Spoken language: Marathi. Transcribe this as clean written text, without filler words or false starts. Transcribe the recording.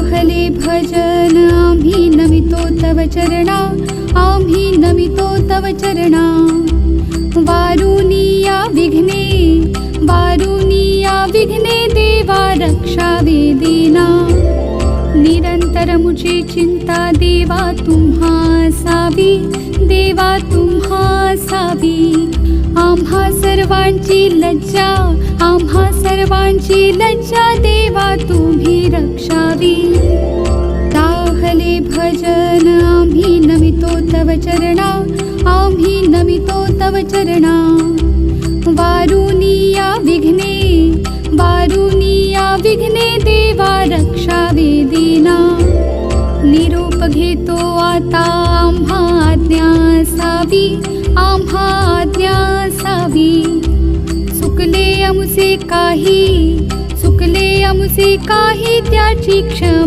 दाहले भजन आम्ही नमितो तव चरणा, आम्ही नमितो तव चरणा। वारुनिया विघ्ने, वारुनिया विघ्ने देवा रक्षावे दीना। निरंतर मुझे चिंता देवा तुम्हा सावी, देवा तुम्हा सावी। आम्हा सर्वांची लज्जा, आम्हा सर्वांची लज्जा देवा तुम्ही रक्षावी। दाहले भजन आम्ही नमितो तव चरणा, आम्ही नमितो तव चरणा। वारुनिया विघ्ने, वारुनिया विघ्ने देवा रक्षावे दीना। निरोप घेतो आता आम्हा आज्ञा सावी, आम्हा आज्ञा सावी। चुकले आमचे काही, चुकले आमचे काही त्याची क्षमा।